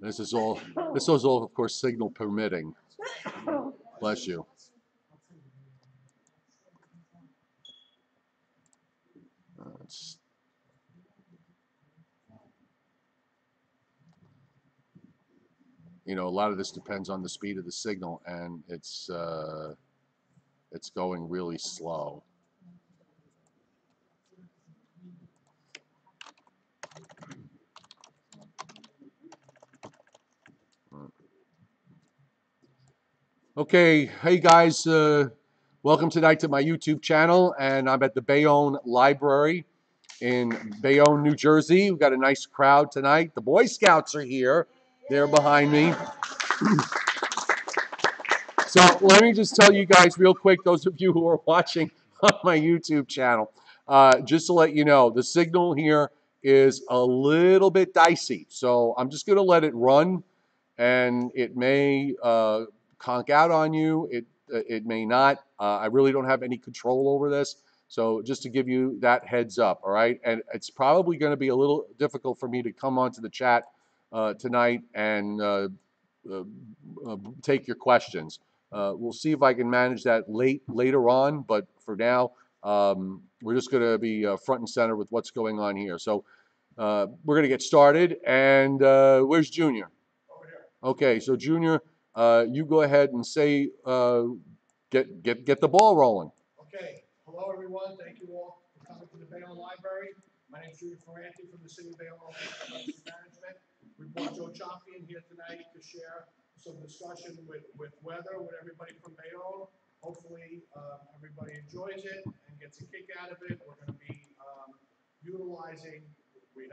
This is all, of course, signal permitting. Bless you. You know, a lot of this depends on the speed of the signal, and it's going really slow. Okay, hey guys, welcome tonight to my YouTube channel, and I'm at the Bayonne Library in Bayonne, New Jersey. We've got a nice crowd tonight. The Boy Scouts are here. They're behind me. So let me just tell you guys real quick, those of you who are watching on my YouTube channel, just to let you know, the signal here is a little bit dicey. So I'm just going to let it run, and it may conk out on you. It may not. I really don't have any control over this. So just to give you that heads up, all right? And it's probably going to be a little difficult for me to come onto the chat tonight and take your questions. We'll see if I can manage that later on, but for now, we're just going to be front and center with what's going on here. So we're going to get started. And where's Junior? Over here. Okay, so Junior, you go ahead and say, get the ball rolling. Okay. Hello, everyone. Thank you all for coming to the Bayonne Library. My name is Junior Ferranti from the City of Bayonne Emergency Management. We brought Joe Choppy in here tonight to share some discussion with weather with everybody from Bayonne. Hopefully, everybody enjoys it and gets a kick out of it. We're going to be utilizing, we're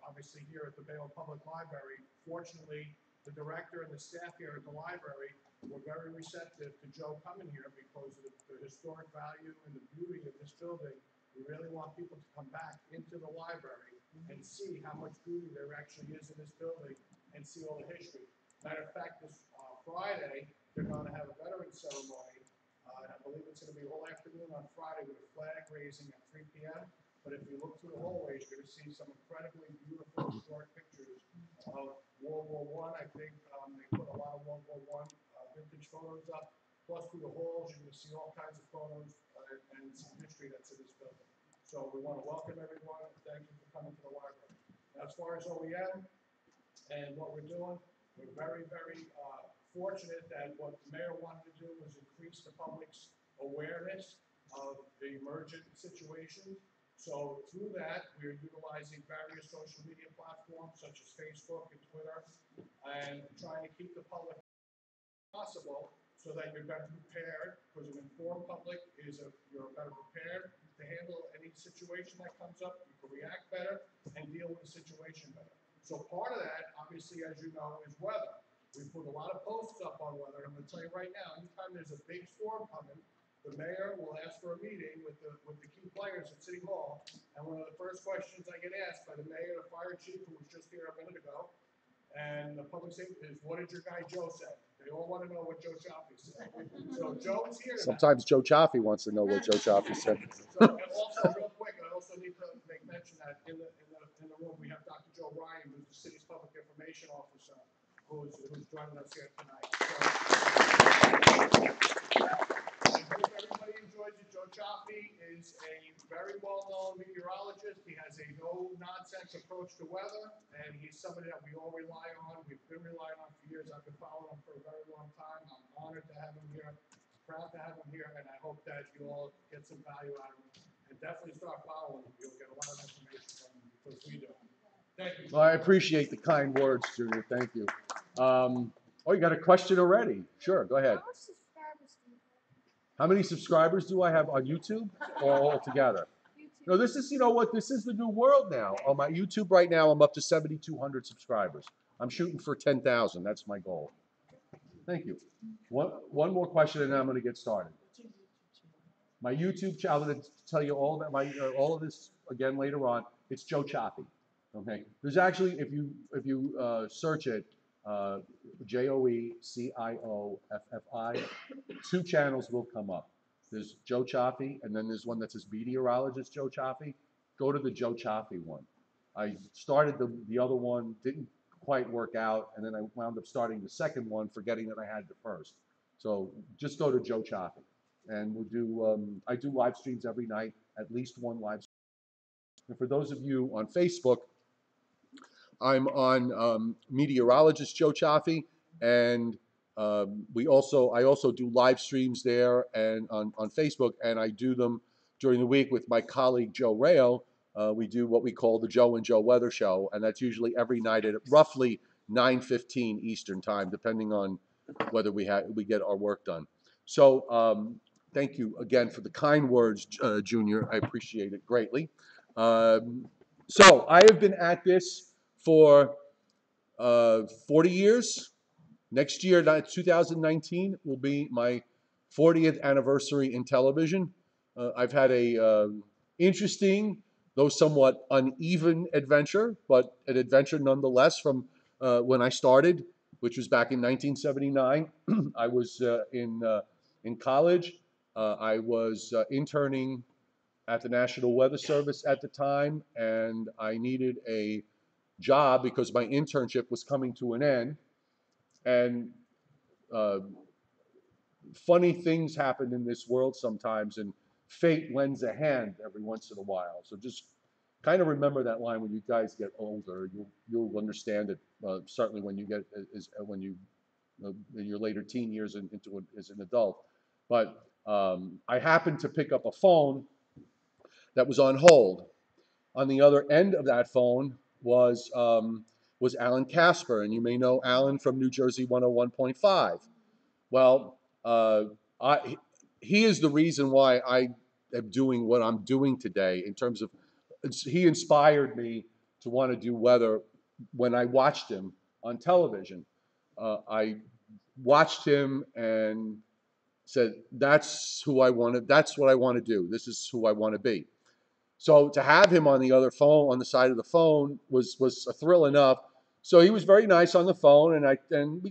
obviously here at the Bayonne Public Library. Fortunately, the director and the staff here at the library were very receptive to Joe coming here because of the historic value and the beauty of this building. We really want people to come back into the library and see how much beauty there actually is in this building and see all the history. Matter of fact, this Friday, they're going to have a veterans ceremony. And I believe it's going to be all afternoon on Friday with a flag raising at 3 p.m. But if you look through the hallways, you're going to see some incredibly beautiful historic pictures of World War I. I think they put a lot of World War I vintage photos up. Plus, through the halls, you're going to see all kinds of photos and some history that's in this building. So we want to welcome everyone. Thank you for coming to the library. Now, as far as OEM and what we're doing, we're very, very fortunate that what the mayor wanted to do was increase the public's awareness of the emergent situations. So through that, we're utilizing various social media platforms such as Facebook and Twitter and trying to keep the public possible so that you're better prepared, because an informed public is you're better prepared to handle any situation that comes up. You can react better and deal with the situation better. So part of that, obviously, as you know, is weather. We put a lot of posts up on weather. I'm going to tell you right now, anytime there's a big storm coming, the mayor will ask for a meeting with the key players at City Hall. And one of the first questions I get asked by the mayor, the fire chief, who was just here a minute ago, and the public safety is, what did your guy Joe say? They all want to know what Joe Choppy said. So Joe is here. Sometimes Joe Choppy wants to know what Joe Choppy said. So, and also, real quick, I also need to make mention that in the room we have Dr. Joe Ryan, who's the city's public information officer, who's joining us here tonight. So, I hope everybody enjoys it. Joe Choppy is a very well-known meteorologist. He has a no-nonsense approach to weather, and he's somebody that we all rely on. We've been relying on for years. I've been following him for a very long time. I'm honored to have him here, proud to have him here, and I hope that you all get some value out of him. And definitely start following him. You'll get a lot of information from him because we do. Thank you. Well, I appreciate the kind words, Junior. Thank you. Oh, you got a question already? Sure, go ahead. How many subscribers do I have on YouTube or all together? No, this is, you know what, this is the new world now. On my YouTube right now, I'm up to 7,200 subscribers. I'm shooting for 10,000. That's my goal. Thank you. One more question, and then I'm going to get started. My YouTube channel, I'm going to tell you all that all of this again later on. It's Joe Choppy. Okay. There's actually, if you search it, uh, JoeCioffi. Two channels will come up. There's Joe Chaffee, and then there's one that says Meteorologist Joe Chaffee. Go to the Joe Chaffee one. I started the other one, didn't quite work out, and then I wound up starting the second one, forgetting that I had the first. So just go to Joe Chaffee, and we'll do. I do live streams every night, at least one live stream. And for those of you on Facebook, I'm on Meteorologist Joe Chaffee, and I also do live streams there and on Facebook, and I do them during the week with my colleague Joe Rayo. We do what we call the Joe and Joe Weather Show, and that's usually every night at roughly 9:15 Eastern Time, depending on whether we get our work done. So thank you again for the kind words, Junior. I appreciate it greatly. So I have been at this for 40 years. Next year, 2019, will be my 40th anniversary in television. I've had a interesting, though somewhat uneven adventure, but an adventure nonetheless from when I started, which was back in 1979. I was in college. I was interning at the National Weather Service at the time, and I needed a job because my internship was coming to an end. And uh, funny things happen in this world sometimes, and fate lends a hand every once in a while. So just kind of remember that line when you guys get older. You'll understand it certainly when you get when you in your later teen years into as an adult. But I happened to pick up a phone that was on hold. On the other end of that phone was Alan Casper, and you may know Alan from New Jersey 101.5. Well, I, he is the reason why I am doing what I'm doing today. In terms of, he inspired me to want to do weather when I watched him on television. I watched him and said, "That's who I want to. That's what I want to do. This is who I want to be." So to have him on the other phone, on the side of the phone, was a thrill enough. So he was very nice on the phone, and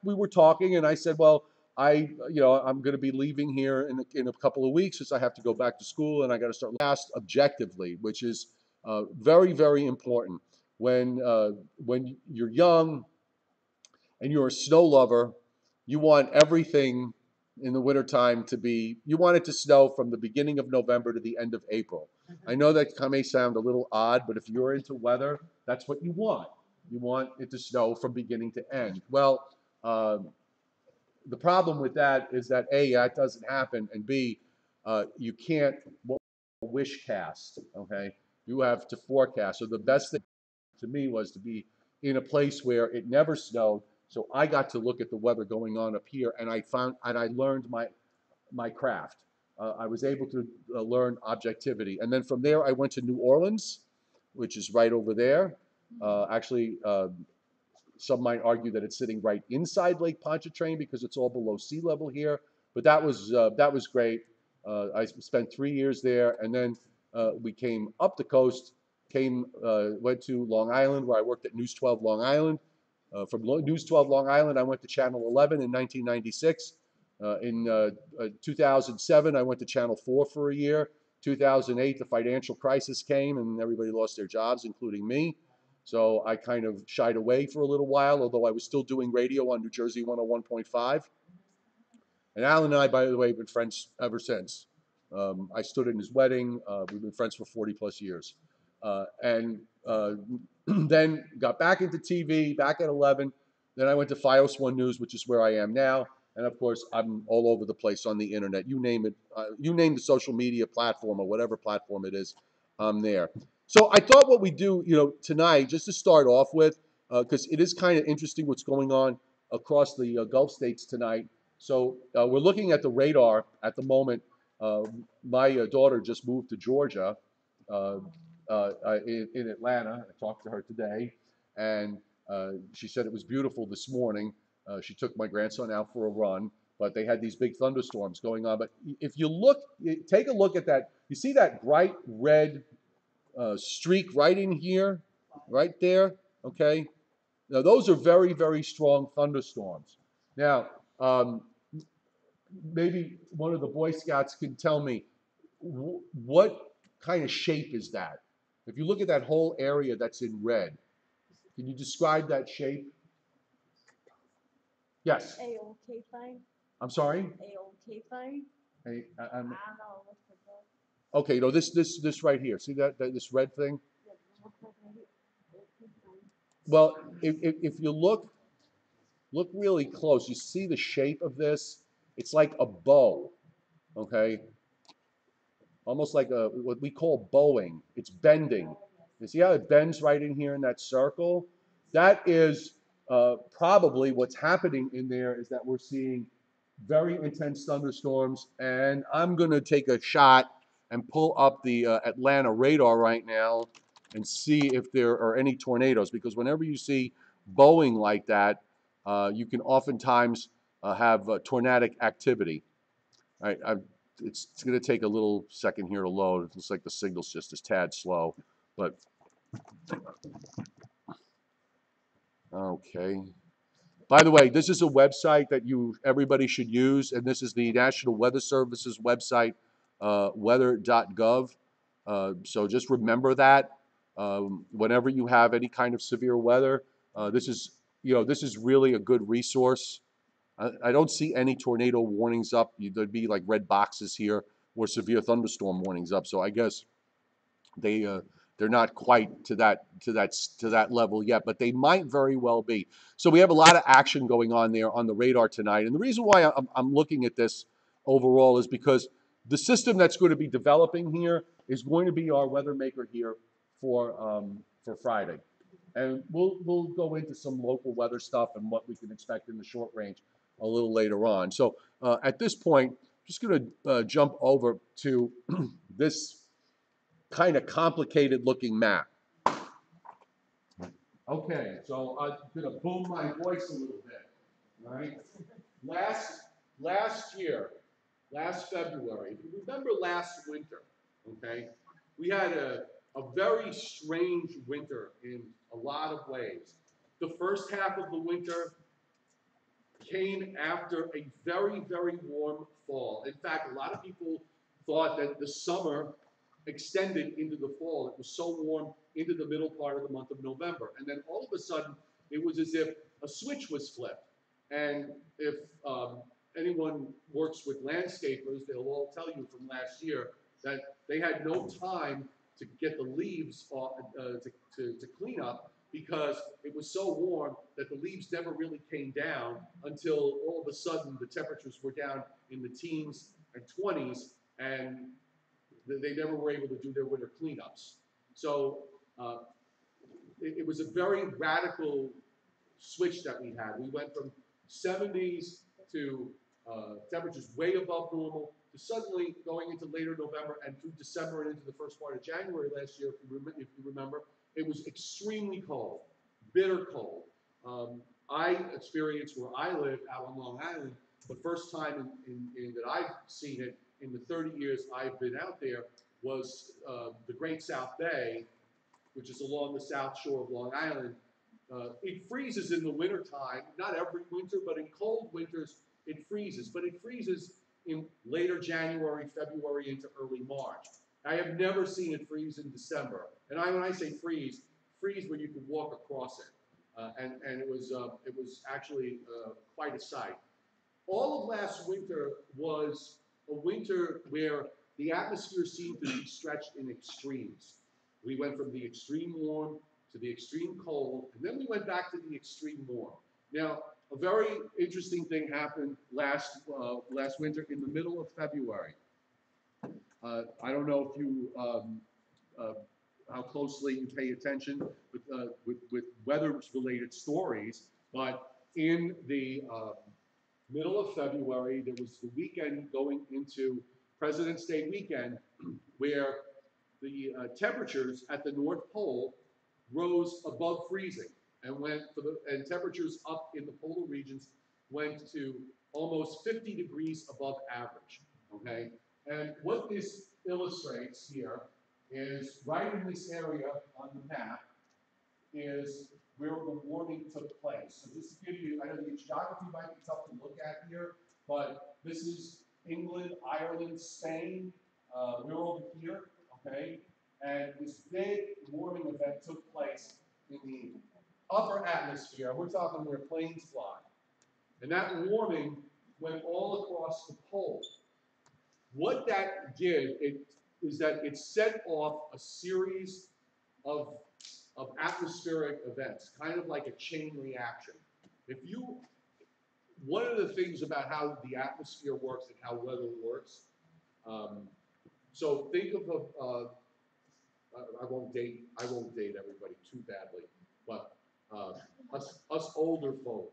we were talking, and I said, well, I'm going to be leaving here in a couple of weeks since I have to go back to school, and I got to start fast objectively, which is very, very important when you're young and you're a snow lover. You want everything in the wintertime to be, you want it to snow from the beginning of November to the end of April. I know that may sound a little odd, but if you're into weather, that's what you want. You want it to snow from beginning to end. Well, the problem with that is that A, that doesn't happen, and B, you can't wish cast, okay? You have to forecast. So the best thing to me was to be in a place where it never snowed. So I got to look at the weather going on up here, and I learned my craft. I was able to learn objectivity, and then from there I went to New Orleans, which is right over there. Actually, some might argue that it's sitting right inside Lake Pontchartrain because it's all below sea level here. But that was great. I spent 3 years there, and then we came up the coast. Went to Long Island, where I worked at News 12 Long Island. From News 12 Long Island, I went to Channel 11 in 1996. In 2007, I went to Channel 4 for a year. 2008, the financial crisis came, and everybody lost their jobs, including me. So I kind of shied away for a little while, although I was still doing radio on New Jersey 101.5. And Alan and I, by the way, have been friends ever since. I stood in his wedding. We've been friends for 40 plus years. And then got back into TV, back at 11. Then I went to Fios One News, which is where I am now. And of course, I'm all over the place on the internet. You name it. You name the social media platform or whatever platform it is, I'm there. So I thought what we do, tonight, just to start off with, because it is kind of interesting what's going on across the Gulf states tonight. So we're looking at the radar at the moment. My daughter just moved to Georgia, uh, in Atlanta. I talked to her today, and she said it was beautiful this morning. She took my grandson out for a run, but they had these big thunderstorms going on. But if you look, take a look at that. You see that bright red streak right in here, right there, okay? Now, those are very, very strong thunderstorms. Now, maybe one of the Boy Scouts can tell me what kind of shape is that? If you look at that whole area that's in red, can you describe that shape? Yes. A-OK fine. I'm sorry? A-OK fine. Hey, I don't know what's the book. okay, no, this right here. See that this red thing? Yeah, what's that right here? OK fine. Well, if you look really close, you see the shape of this. It's like a bow, okay? Almost like a what we call bowing. It's bending. You see how it bends right in here in that circle? That is probably what's happening in there is that we're seeing very intense thunderstorms. And I'm going to take a shot and pull up the Atlanta radar right now and see if there are any tornadoes. Because whenever you see bowing like that, you can oftentimes have tornadic activity. It's going to take a little second here to load. It looks like the signal's just a tad slow, but okay. By the way, this is a website that everybody should use, and this is the National Weather Service's website, weather.gov. So just remember that whenever you have any kind of severe weather, this is this is really a good resource. I don't see any tornado warnings up. There'd be like red boxes here or severe thunderstorm warnings up. So I guess they they're not quite to that level yet, but they might very well be. So we have a lot of action going on there on the radar tonight. And the reason why I'm looking at this overall is because the system that's going to be developing here is going to be our weather maker here for Friday. And we'll go into some local weather stuff and what we can expect in the short range a little later on. So at this point, I'm just going to jump over to this kind of complicated looking map. Okay, so I'm going to boom my voice a little bit. All right. Last year, last February, if you remember last winter, okay, we had a very strange winter in a lot of ways. The first half of the winter came after a very, very warm fall. In fact, a lot of people thought that the summer extended into the fall. It was so warm into the middle part of the month of November. And then all of a sudden, it was as if a switch was flipped. And if anyone works with landscapers, they'll all tell you from last year that they had no time to get the leaves to clean up because it was so warm that the leaves never really came down until all of a sudden the temperatures were down in the teens and 20s, and they never were able to do their winter cleanups. So it was a very radical switch that we had. We went from 70s to temperatures way above normal to suddenly going into later November and through December and into the first part of January last year, if you remember, it was extremely cold, bitter cold. I experienced where I live out on Long Island, the first time that I've seen it in the 30 years I've been out there was the Great South Bay, which is along the south shore of Long Island. It freezes in the wintertime, not every winter, but in cold winters it freezes. But it freezes in later January, February into early March. I have never seen it freeze in December. And when I say freeze where you could walk across it. And it was actually quite a sight. All of last winter was a winter where the atmosphere seemed to be stretched in extremes. We went from the extreme warm to the extreme cold, and then we went back to the extreme warm. Now, a very interesting thing happened last winter in the middle of February. I don't know if you how closely you pay attention with weather-related stories, but in the middle of February, there was the weekend going into President's Day weekend where the temperatures at the North Pole rose above freezing and and temperatures up in the polar regions went to almost 50 degrees above average, okay? And what this illustrates here is right in this area on the map is where the warming took place. So just to give you, I know the geography might be tough to look at here, but this is England, Ireland, Spain. We're over here, okay? And this big warming event took place in the upper atmosphere. We're talking where planes fly. And that warming went all across the pole. What that did is that it set off a series of, of atmospheric events, kind of like a chain reaction. If you, one of the things about how the atmosphere works and how weather works, so think of I won't date everybody too badly, but us older folk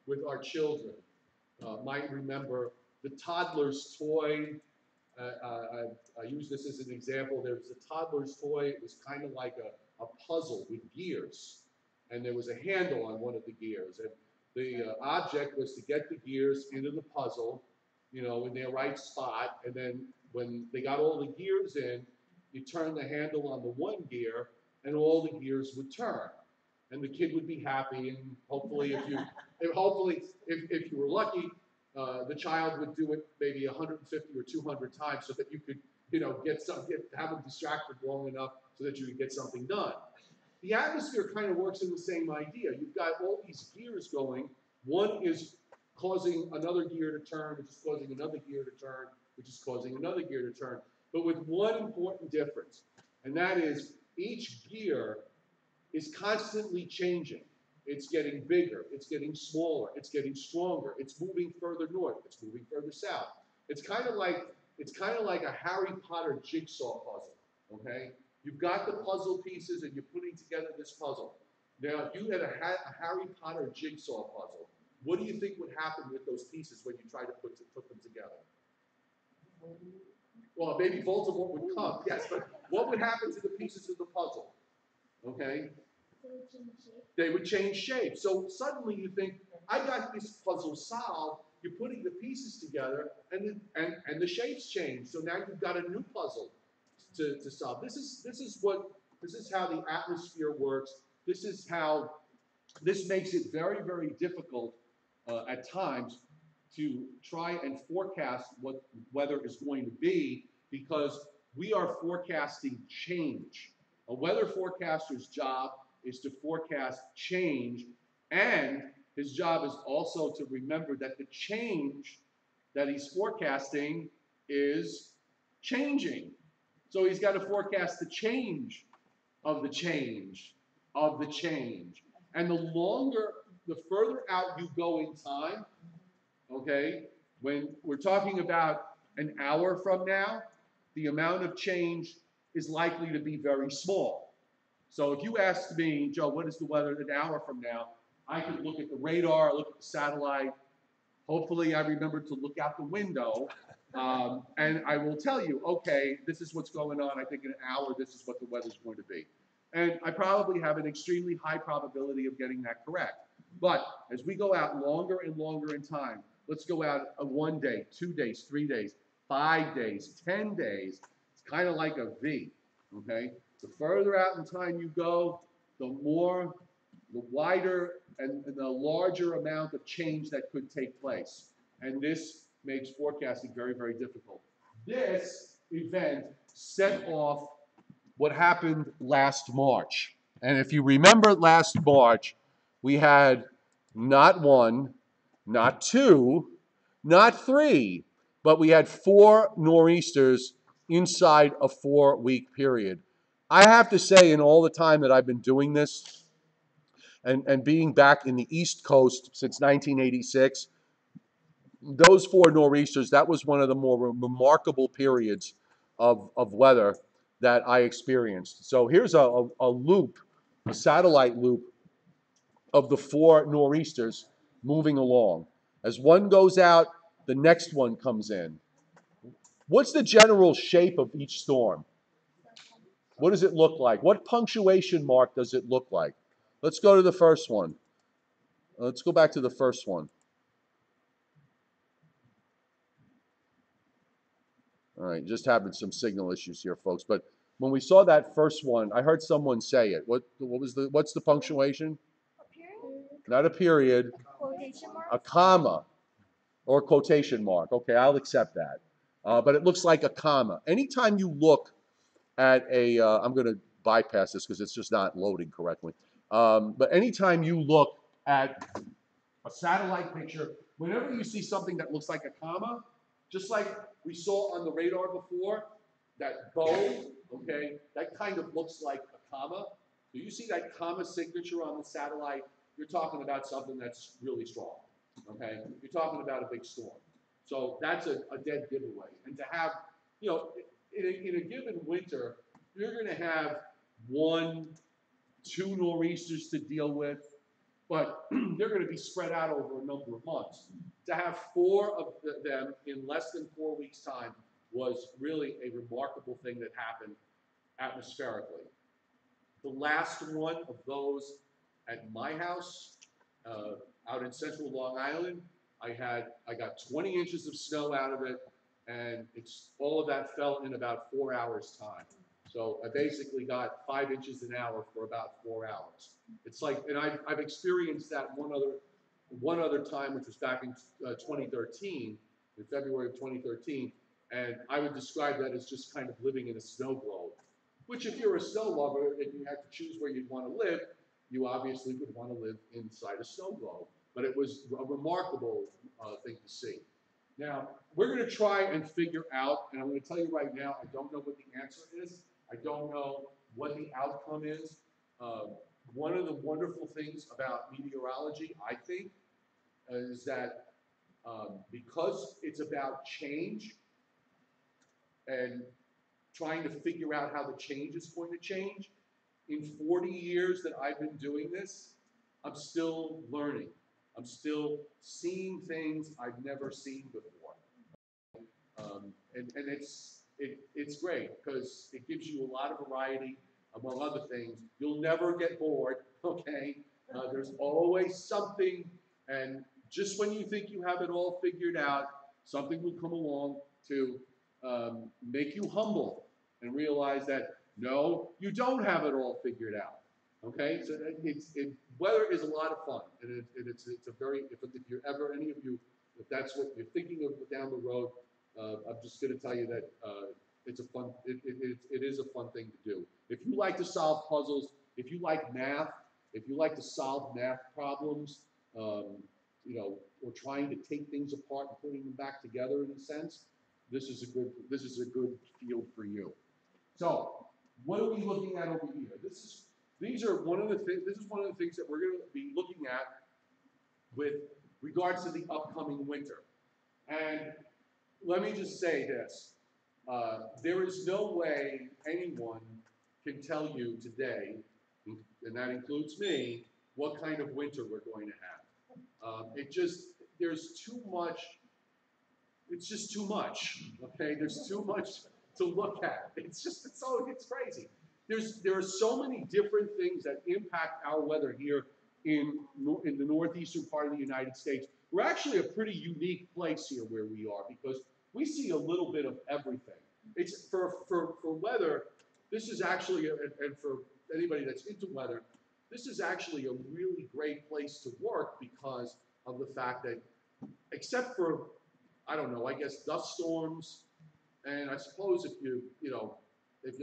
with our children might remember the toddler's toy. I use this as an example. There was a toddler's toy. It was kind of like a puzzle with gears, and there was a handle on one of the gears. And the object was to get the gears into the puzzle, you know, in their right spot. And then when they got all the gears in, you turn the handle on the one gear, and all the gears would turn. And the kid would be happy, and hopefully, if you were lucky, the child would do it maybe 150 or 200 times so that you could, you know, have them distracted long enough so that you could get something done. The atmosphere kind of works in the same idea. You've got all these gears going. One is causing another gear to turn, which is causing another gear to turn, which is causing another gear to turn, but with one important difference, and that is each gear is constantly changing. It's getting bigger, it's getting smaller, it's getting stronger, it's moving further north, it's moving further south. It's kind of like a Harry Potter jigsaw puzzle, okay? You've got the puzzle pieces and you're putting together this puzzle. Now, if you had a Harry Potter jigsaw puzzle, what do you think would happen with those pieces when you try to put them together? Well, maybe Voldemort would come, yes, but what would happen to the pieces of the puzzle? Okay? They would change shape. So suddenly you think, I got this puzzle solved. You're putting the pieces together, and the shapes change. So now you've got a new puzzle to solve. This is how the atmosphere works. This makes it very, very difficult at times to try and forecast what weather is going to be, because we are forecasting change. A weather forecaster's job is to forecast change, and his job is also to remember that the change that he's forecasting is changing. So he's got to forecast the change of the change of the change. And the further out you go in time, okay, when we're talking about an hour from now, the amount of change is likely to be very small. So if you asked me, Joe, what is the weather an hour from now? I could look at the radar, look at the satellite. Hopefully I remember to look out the window, and I will tell you, okay, this is what's going on. I think in an hour, this is what the weather's going to be. And I probably have an extremely high probability of getting that correct. But as we go out longer and longer in time, let's go out 1 day, 2 days, 3 days, 5 days, 10 days. It's kind of like a V, okay? The further out in time you go, the wider and the larger amount of change that could take place. And this makes forecasting very, very difficult. This event set off what happened last March. And if you remember last March, we had not one, not two, not three, but we had 4 nor'easters inside a 4-week period. I have to say, in all the time that I've been doing this, and being back in the East Coast since 1986, those 4 nor'easters, that was one of the more remarkable periods of weather that I experienced. So here's a loop, a satellite loop of the 4 nor'easters moving along. As one goes out, the next one comes in. What's the general shape of each storm? What does it look like? What punctuation mark does it look like? Let's go to the first one. Let's go back to the first one. All right, just having some signal issues here, folks. But when we saw that first one, I heard someone say it. What's the punctuation? A period? Not a period, Quotation mark? a comma or a quotation mark. Okay, I'll accept that. But it looks like a comma. Anytime you look at a, I'm going to bypass this because it's just not loading correctly. But anytime you look at a satellite picture, whenever you see something that looks like a comma, just like we saw on the radar before, that bow, okay, that kind of looks like a comma. So you see that comma signature on the satellite, you're talking about something that's really strong, okay? You're talking about a big storm. So that's a dead giveaway. And to have, you know, in a given winter, you're going to have 1, 2 nor'easters to deal with, but they're going to be spread out over a number of months. To have 4 of them in less than 4 weeks' time was really a remarkable thing that happened atmospherically. The last one of those at my house, out in central Long Island, I got 20 inches of snow out of it, and all of that fell in about 4 hours' time. So I basically got 5 inches an hour for about 4 hours. It's like, and I've experienced that one other time, which was back in 2013, in February of 2013, and I would describe that as just kind of living in a snow globe. Which, if you're a snow lover and you had to choose where you'd want to live, you obviously would want to live inside a snow globe. But it was a remarkable thing to see. Now, we're going to try and figure out, and I'm going to tell you right now, I don't know what the answer is. I don't know what the outcome is. One of the wonderful things about meteorology, I think, is that because it's about change and trying to figure out how the change is going to change, in 40 years that I've been doing this, I'm still learning. I'm still seeing things I've never seen before. And it's great because it gives you a lot of variety, among other things. You'll never get bored, okay? There's always something, and just when you think you have it all figured out, something will come along to make you humble and realize that, no, you don't have it all figured out, okay? So weather is a lot of fun, and it's a very, if you're ever, any of you, if that's what you're thinking of down the road, I'm just going to tell you that it's a fun. It is a fun thing to do. If you like to solve puzzles, if you like math, if you like to solve math problems, you know, or trying to take things apart and putting them back together in a sense, this is a good field for you. So, what are we looking at over here? These are one of the things. This is one of the things that we're going to be looking at with regards to the upcoming winter, and let me just say this. There is no way anyone can tell you today, and that includes me, what kind of winter we're going to have. There's too much, it's just too much, okay? There's too much to look at. It's crazy. There are so many different things that impact our weather here in the northeastern part of the United States. We're actually a pretty unique place here where we are because we see a little bit of everything. It's for weather, this is actually, and for anybody that's into weather, this is actually a really great place to work because of the fact that, except for, I don't know, I guess dust storms, and I suppose if you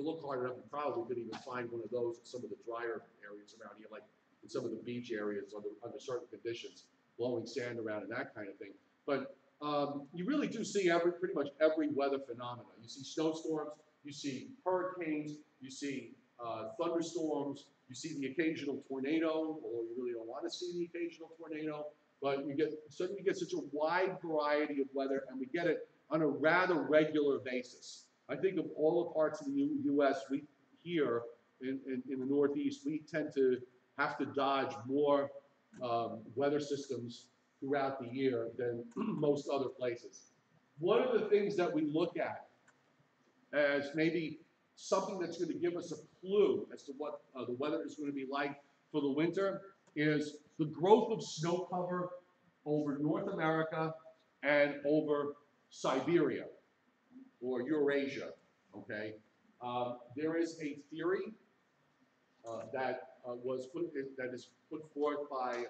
look hard enough, you probably could even find one of those in some of the drier areas around here, like in some of the beach areas under certain conditions, blowing sand around and that kind of thing. But you really do see pretty much every weather phenomena. You see snowstorms, you see hurricanes, you see thunderstorms, you see the occasional tornado, although you really don't want to see the occasional tornado. But you get such a wide variety of weather, and we get it on a rather regular basis. I think of all the parts of the U.S. we here in the Northeast, we tend to have to dodge more weather systems throughout the year than most other places. One of the things that we look at as maybe something that's going to give us a clue as to what the weather is going to be like for the winter is the growth of snow cover over North America and over Siberia or Eurasia, okay? There is a theory that is put forth by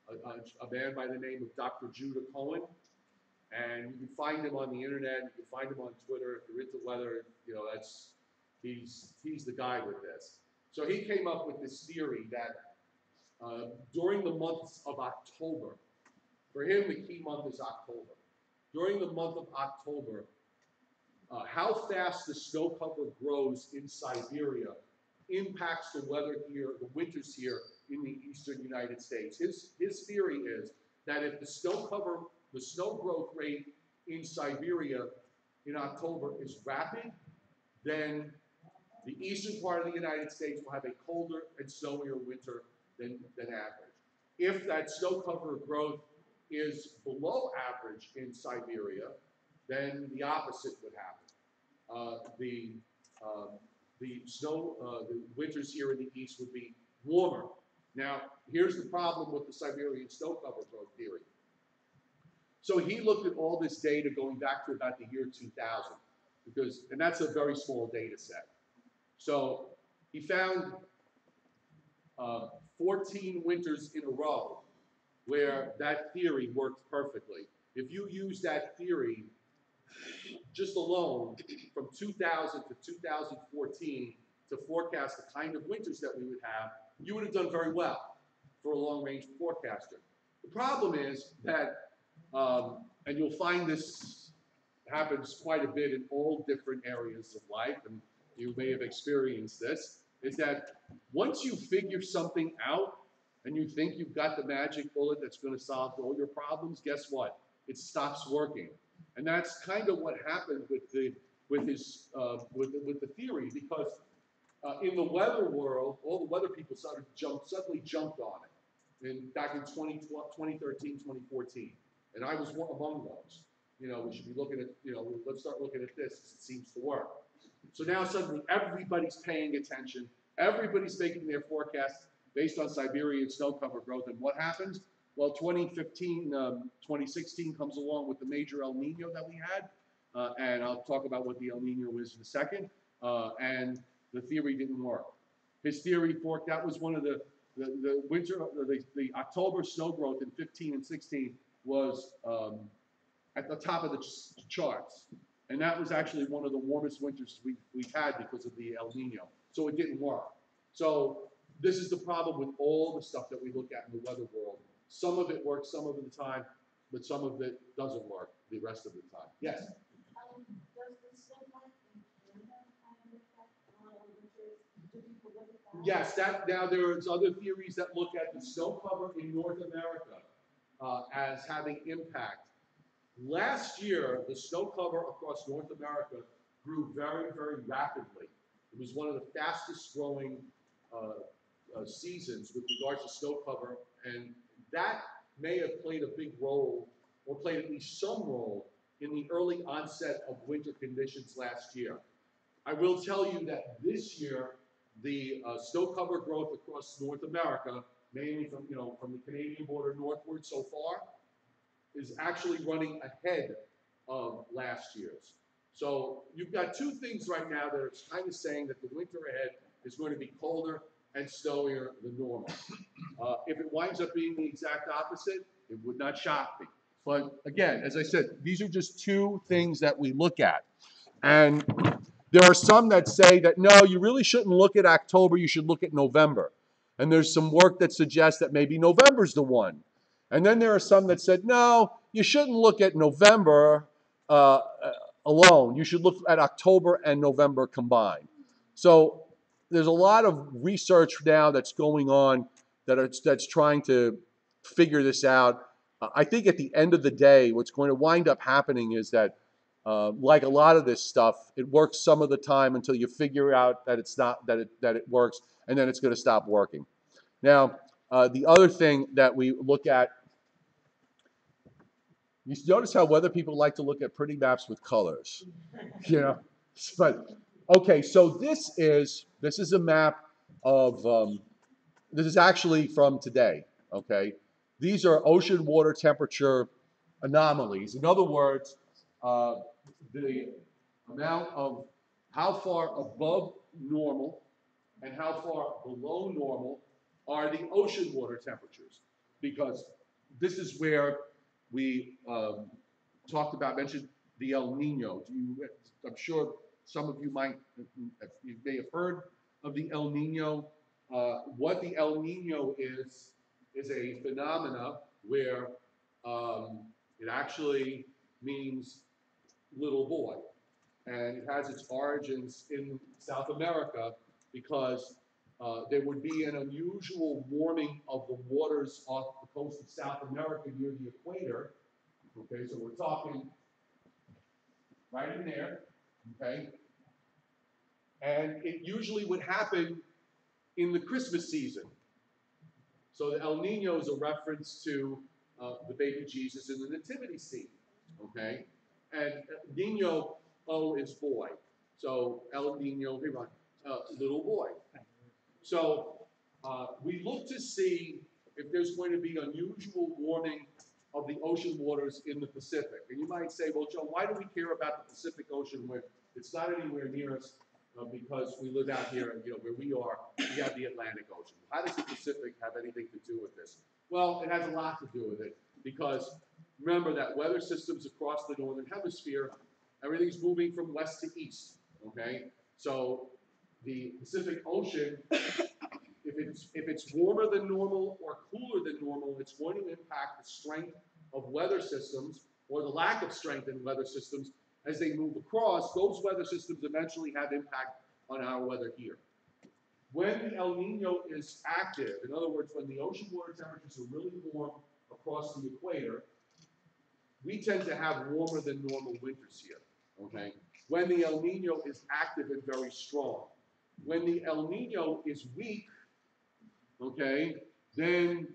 a man by the name of Dr. Judah Cohen, and you can find him on the internet. You can find him on Twitter. If you're into weather, he's the guy with this. So he came up with this theory that during the months of October, for him the key month is October. During the month of October, how fast the snow cover grows in Siberia impacts the weather here, the winters here in the eastern United States. His theory is that if the snow growth rate in Siberia in October is rapid, then the eastern part of the United States will have a colder and snowier winter than average. If that snow cover growth is below average in Siberia, then the opposite would happen. The winters here in the east would be warmer. Now, here's the problem with the Siberian snow cover growth theory. So he looked at all this data going back to about the year 2000, and that's a very small data set. So he found 14 winters in a row where that theory worked perfectly. If you use that theory just alone from 2000 to 2014 to forecast the kind of winters that we would have, you would have done very well for a long-range forecaster. The problem is that, and you'll find this happens quite a bit in all different areas of life, and you may have experienced this, is that once you figure something out and you think you've got the magic bullet that's going to solve all your problems, guess what? It stops working. And that's kind of what happened with the theory, because in the weather world, all the weather people suddenly jumped on it back in 2013, 2014. And I was among those. We should be looking at, let's start looking at this because it seems to work. So now suddenly everybody's paying attention. Everybody's making their forecasts based on Siberian snow cover growth. And what happens? Well, 2016 comes along with the major El Nino that we had. And I'll talk about what the El Nino is in a second. And the theory didn't work. His theory that was one of the October snow growth in 15 and 16 was at the top of the charts. And that was actually one of the warmest winters we've had because of the El Nino. So it didn't work. So this is the problem with all the stuff that we look at in the weather world. Some of it works some of the time, but some of it doesn't work the rest of the time. Yes? Does the snow melt in Canada have an effect on winters? Do people look at that? Yes, now there's other theories that look at the snow cover in North America as having impact. Last year, the snow cover across North America grew very, very rapidly. It was one of the fastest growing seasons with regards to snow cover, and that may have played a big role, or played at least some role, in the early onset of winter conditions last year. I will tell you that this year, the snow cover growth across North America, mainly from the Canadian border northward so far, is actually running ahead of last year's. So you've got two things right now that are kind of saying that the winter ahead is going to be colder and snowier than normal. If it winds up being the exact opposite, it would not shock me. But again, as I said, these are just two things that we look at. And there are some that say that, no, you really shouldn't look at October, you should look at November. And there's some work that suggests that maybe November's the one. And then there are some that said, no, you shouldn't look at November alone. You should look at October and November combined. So there's a lot of research now that's going on that's trying to figure this out. I think at the end of the day, what's going to wind up happening is that, like a lot of this stuff, it works some of the time until you figure out that it's not that it works, and then it's going to stop working. Now, the other thing that we look at, you notice how weather people like to look at pretty maps with colors, But okay, so this is a map of this is actually from today. Okay, these are ocean water temperature anomalies. In other words, the amount of how far above normal and how far below normal are the ocean water temperatures. Because this is where we mentioned the El Nino. I'm sure some of you you may have heard of the El Nino. What the El Nino is a phenomena where it actually means little boy. And it has its origins in South America because there would be an unusual warming of the waters off the coast of South America near the equator. Okay, so we're talking right in there, okay? And it usually would happen in the Christmas season. So the El Nino is a reference to the baby Jesus in the nativity scene, okay? And Niño, is boy. So El Nino, little boy. So we look to see if there's going to be unusual warming of the ocean waters in the Pacific. And you might say, well, Joe, why do we care about the Pacific Ocean when it's not anywhere near us because we live out here and where we are, we have the Atlantic Ocean. How does the Pacific have anything to do with this? Well, it has a lot to do with it because remember that weather systems across the northern hemisphere, everything's moving from west to east, okay? So the Pacific Ocean, if it's warmer than normal or cooler than normal, it's going to impact the strength of weather systems or the lack of strength in weather systems as they move across. Those weather systems eventually have impact on our weather here. When the El Nino is active, in other words, when the ocean water temperatures are really warm across the equator, we tend to have warmer than normal winters here, okay? When the El Nino is active and very strong. When the El Nino is weak, okay, then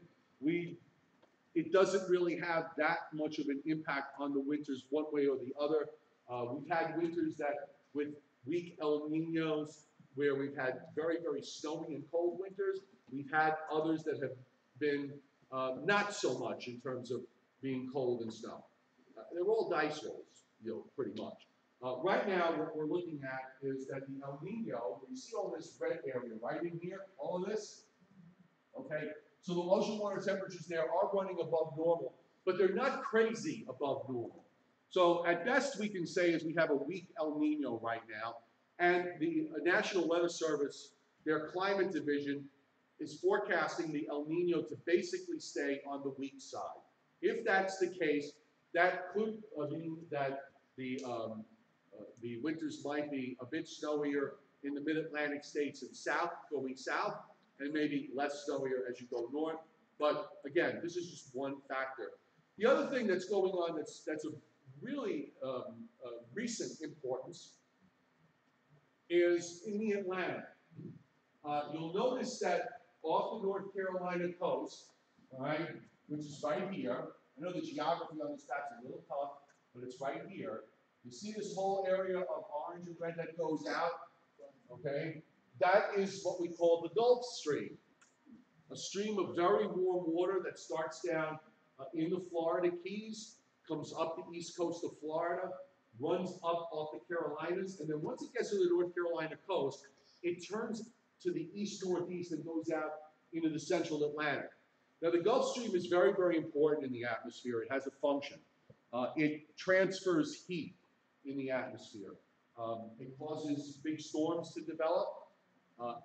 it doesn't really have that much of an impact on the winters one way or the other. We've had winters that with weak El Ninos where we've had very, very snowy and cold winters. We've had others that have been not so much in terms of being cold and snow. They're all dice rolls, pretty much. Right now, what we're looking at is that the El Nino, you see all this red area right in here, all of this, okay? So the ocean water temperatures there are running above normal, but they're not crazy above normal. So at best we can say is we have a weak El Nino right now, and the National Weather Service, their climate division, is forecasting the El Nino to basically stay on the weak side. If that's the case, that could mean that the winters might be a bit snowier in the mid-Atlantic states and going south, and maybe less snowier as you go north. But again, this is just one factor. The other thing that's going on that's of really recent importance is in the Atlantic. You'll notice that off the North Carolina coast, all right, which is right here. I know the geography on this map's a little tough, but it's right here. You see this whole area of orange and red that goes out, okay? That is what we call the Gulf Stream, a stream of very warm water that starts down in the Florida Keys, comes up the east coast of Florida, runs up off the Carolinas, and then once it gets to the North Carolina coast, it turns to the east-northeast and goes out into the central Atlantic. Now, the Gulf Stream is very, very important in the atmosphere. It has a function. It transfers heat in the atmosphere. It causes big storms to develop,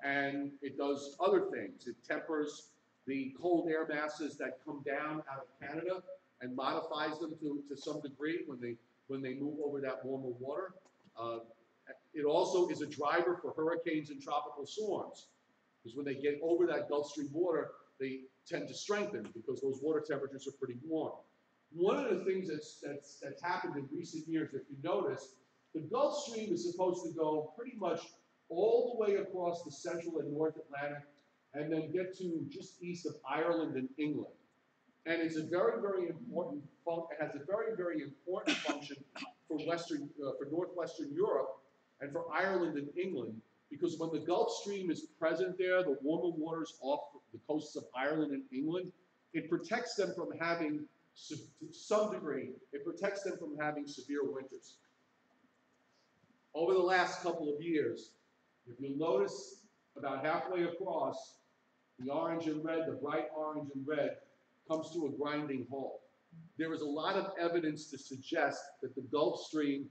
and it does other things. It tempers the cold air masses that come down out of Canada and modifies them to some degree when they move over that warmer water. It also is a driver for hurricanes and tropical storms, because when they get over that Gulf Stream water, they tend to strengthen because those water temperatures are pretty warm. One of the things that's happened in recent years, if you notice, the Gulf Stream is supposed to go pretty much all the way across the central and North Atlantic and then get to just east of Ireland and England. And it's a very, very important it has a very, very important function for northwestern Europe and for Ireland and England, because when the Gulf Stream is present there, the warmer waters off the coasts of Ireland and England, it protects them from having, to some degree, it protects them from having severe winters. over the last couple of years, if you notice about halfway across, the orange and red, the bright orange and red, comes to a grinding halt. There is a lot of evidence to suggest that the Gulf Stream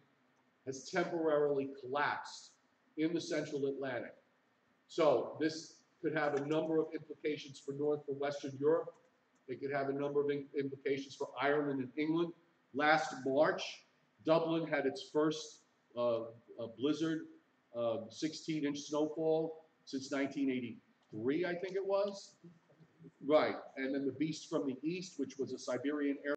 has temporarily collapsed in the central Atlantic. So this could have a number of implications for North and Western Europe. It could have a number of implications for Ireland and England. Last March, Dublin had its first blizzard, 16-inch snowfall since 1983, I think it was. Right, and then the beast from the east, which was a Siberian air